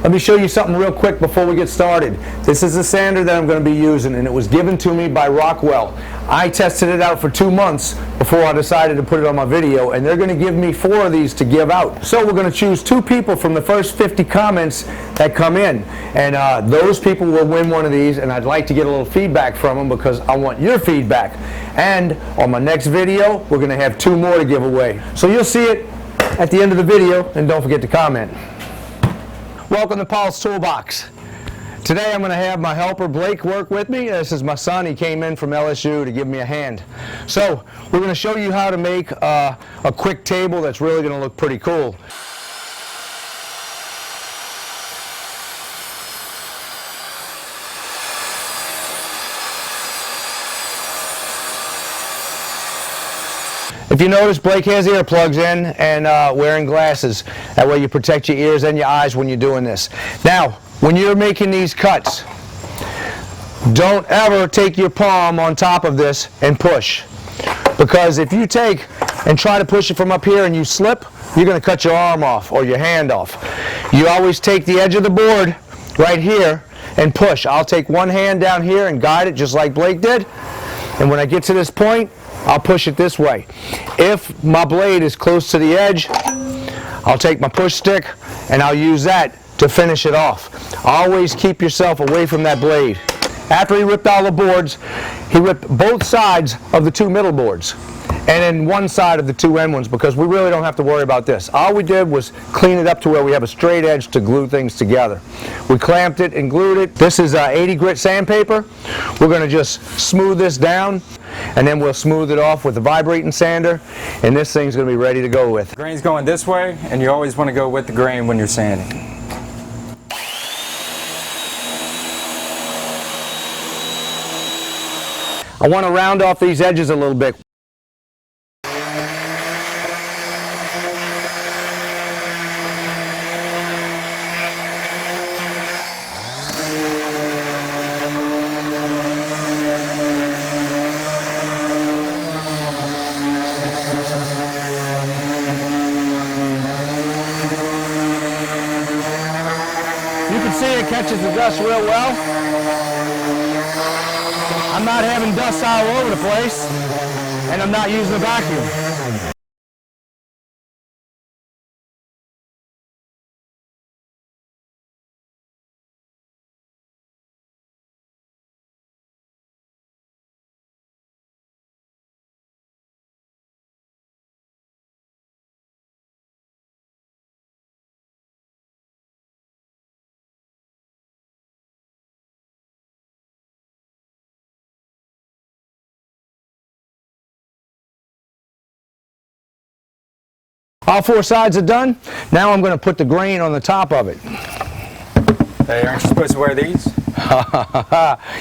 Let me show you something real quick before we get started. This is the sander that I'm going to be using, and it was given to me by Rockwell. I tested it out for 2 months before I decided to put it on my video, and they're going to give me 4 of these to give out. So we're going to choose 2 people from the first 50 comments that come in, and those people will win one of these, and I'd like to get a little feedback from them because I want your feedback. And on my next video, we're going to have 2 more to give away. So you'll see it at the end of the video, and don't forget to comment. Welcome to Paulstoolbox. Today I'm going to have my helper Blake work with me. This is my son. He came in from LSU to give me a hand. So we're going to show you how to make a quick table that's really going to look pretty cool. If you notice, Blake has earplugs in and wearing glasses. That way you protect your ears and your eyes when you're doing this. Now, when you're making these cuts, don't ever take your palm on top of this and push. Because if you take and try to push it from up here and you slip, you're going to cut your arm off or your hand off. You always take the edge of the board right here and push. I'll take one hand down here and guide it just like Blake did. And when I get to this point, I'll push it this way. If my blade is close to the edge, I'll take my push stick and I'll use that to finish it off. Always keep yourself away from that blade. After he ripped all the boards, he ripped both sides of the 2 middle boards and then one side of the 2 end ones because we really don't have to worry about this. All we did was clean it up to where we have a straight edge to glue things together. We clamped it and glued it. This is 80 grit sandpaper. We're going to just smooth this down and then we'll smooth it off with the vibrating sander, and this thing's going to be ready to go with. The grain's going this way, and you always want to go with the grain when you're sanding. I want to round off these edges a little bit. You can see it catches the dust real well. I'm not having dust all over the place, and I'm not using a vacuum. All 4 sides are done. Now I'm going to put the grain on the top of it. Hey, aren't you supposed to wear these?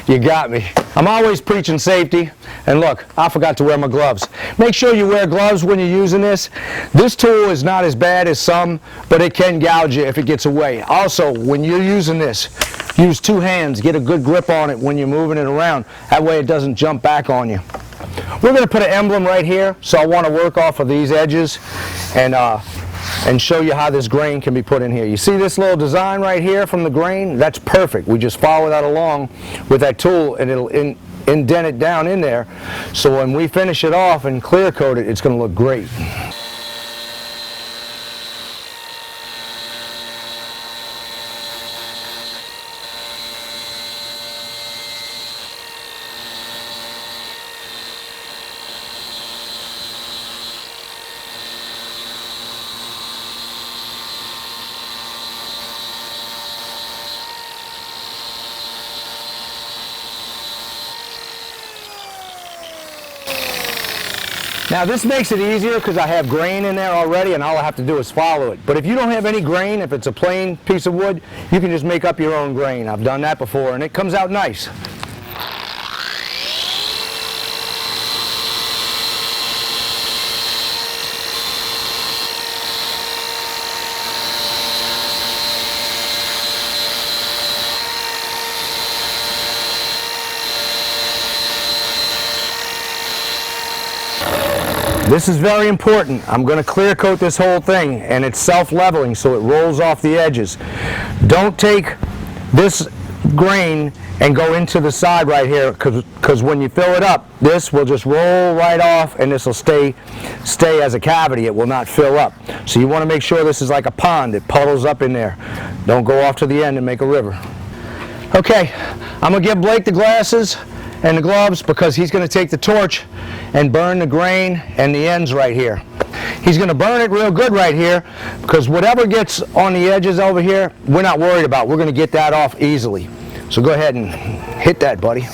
You got me. I'm always preaching safety. And look, I forgot to wear my gloves. Make sure you wear gloves when you're using this. This tool is not as bad as some, but it can gouge you if it gets away. Also, when you're using this, use 2 hands. Get a good grip on it when you're moving it around. That way it doesn't jump back on you. We're going to put an emblem right here, so I want to work off of these edges and show you how this grain can be put in here. You see this little design right here from the grain? That's perfect. We just follow that along with that tool and it'll indent it down in there, so when we finish it off and clear coat it, it's going to look great. Now this makes it easier because I have grain in there already and all I have to do is follow it. But if you don't have any grain, if it's a plain piece of wood, you can just make up your own grain. I've done that before and it comes out nice. This is very important. I'm going to clear coat this whole thing, and it's self-leveling so it rolls off the edges. Don't take this grain and go into the side right here, because when you fill it up, this will just roll right off and this will stay as a cavity. It will not fill up. So you want to make sure this is like a pond. It puddles up in there. Don't go off to the end and make a river. Okay, I'm going to give Blake the glasses and the gloves because he's going to take the torch and burn the grain and the ends right here. He's going to burn it real good right here because whatever gets on the edges over here, we're not worried about. We're going to get that off easily. So go ahead and hit that, buddy.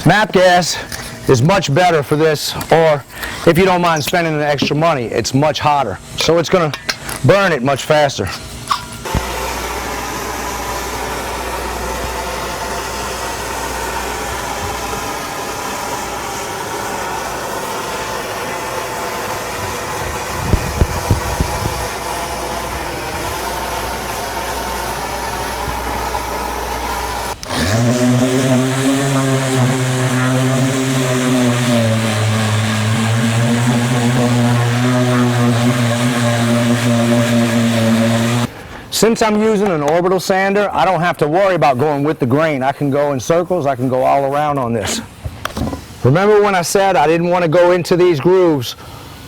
MAP gas is much better for this, or if you don't mind spending the extra money, it's much hotter. So it's going to burn it much faster. Since I'm using an orbital sander, I don't have to worry about going with the grain. I can go in circles, I can go all around on this. Remember when I said I didn't want to go into these grooves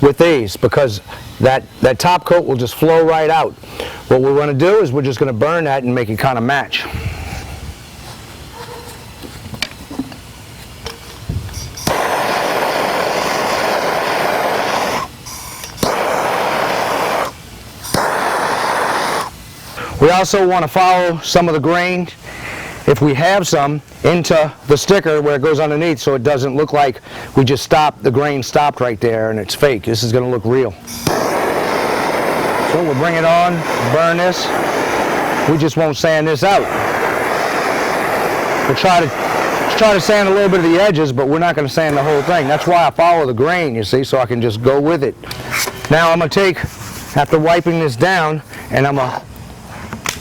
with these because that top coat will just flow right out. What we're going to do is we're just going to burn that and make it kind of match. We also want to follow some of the grain, if we have some, into the sticker where it goes underneath so it doesn't look like we just stopped, the grain stopped right there and it's fake. This is going to look real. So we'll bring it on, burn this. We just won't sand this out. We'll try to sand a little bit of the edges, but we're not going to sand the whole thing. That's why I follow the grain, you see, so I can just go with it. Now I'm going to take, after wiping this down, and I'm going to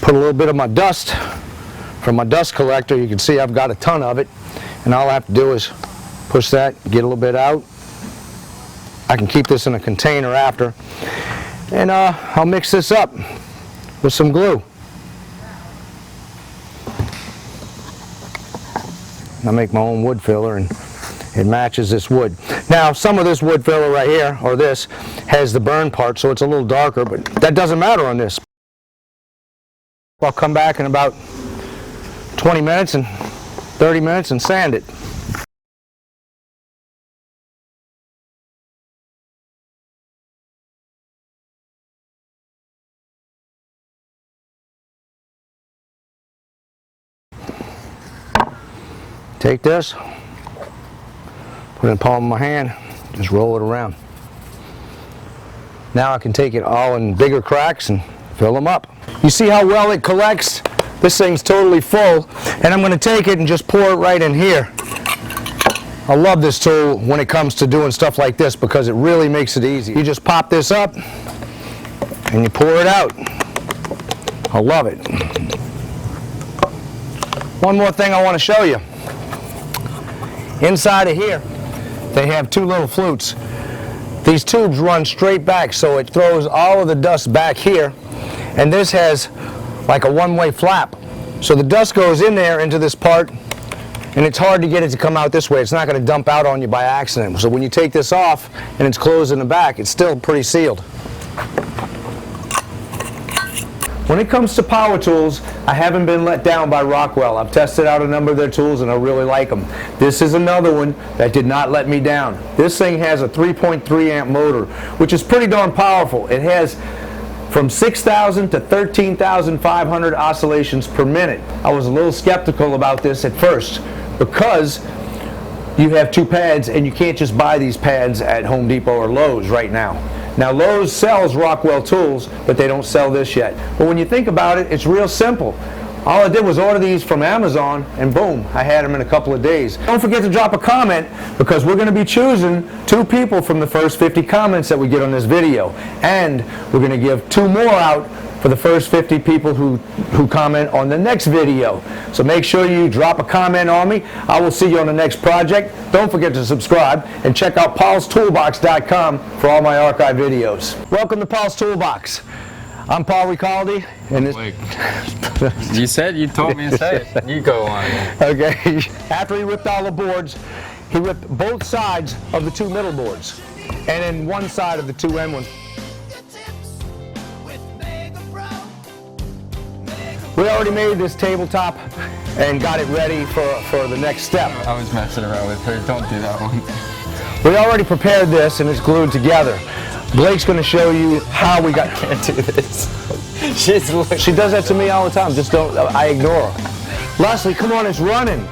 put a little bit of my dust from my dust collector. You can see I've got a ton of it, and all I have to do is push that, get a little bit out. I can keep this in a container after, and I'll mix this up with some glue. I make my own wood filler and it matches this wood. Now some of this wood filler right here, or this, has the burn part, so it's a little darker, but that doesn't matter on this. I'll come back in about 20 minutes and 30 minutes and sand it. Take this, put it in the palm of my hand, just roll it around. Now I can take it all in bigger cracks and fill them up. You see how well it collects? This thing's totally full, and I'm going to take it and just pour it right in here. I love this tool when it comes to doing stuff like this because it really makes it easy. You just pop this up and you pour it out. I love it. One more thing I want to show you. Inside of here, they have two little flutes. These tubes run straight back, so it throws all of the dust back here. And this has like a one-way flap. So the dust goes in there into this part, and it's hard to get it to come out this way. It's not going to dump out on you by accident. So when you take this off and it's closed in the back, it's still pretty sealed. When it comes to power tools, I haven't been let down by Rockwell. I've tested out a number of their tools and I really like them. This is another one that did not let me down. This thing has a 3.3 amp motor, which is pretty darn powerful. It has from 6,000 to 13,500 oscillations per minute. I was a little skeptical about this at first because you have two pads and you can't just buy these pads at Home Depot or Lowe's right now. Now Lowe's sells Rockwell tools, but they don't sell this yet. But when you think about it, it's real simple. All I did was order these from Amazon, and boom, I had them in a couple of days. Don't forget to drop a comment, because we're going to be choosing 2 people from the first 50 comments that we get on this video. And we're going to give 2 more out for the first 50 people who comment on the next video. So make sure you drop a comment on me. I will see you on the next project. Don't forget to subscribe and check out Paulstoolbox.com for all my archive videos. Welcome to Paul's Toolbox. I'm Paul Ricalde, and this... Wait. You told me to say it. You go on. Okay. After he ripped all the boards, he ripped both sides of the 2 middle boards, and then one side of the 2 end ones. We already made this tabletop and got it ready for the next step. I was messing around with her. Don't do that one. We already prepared this and it's glued together. Blake's going to show you how we got... I can't do this. She does that to me all the time. Just don't... I ignore her. Leslie, come on, it's running.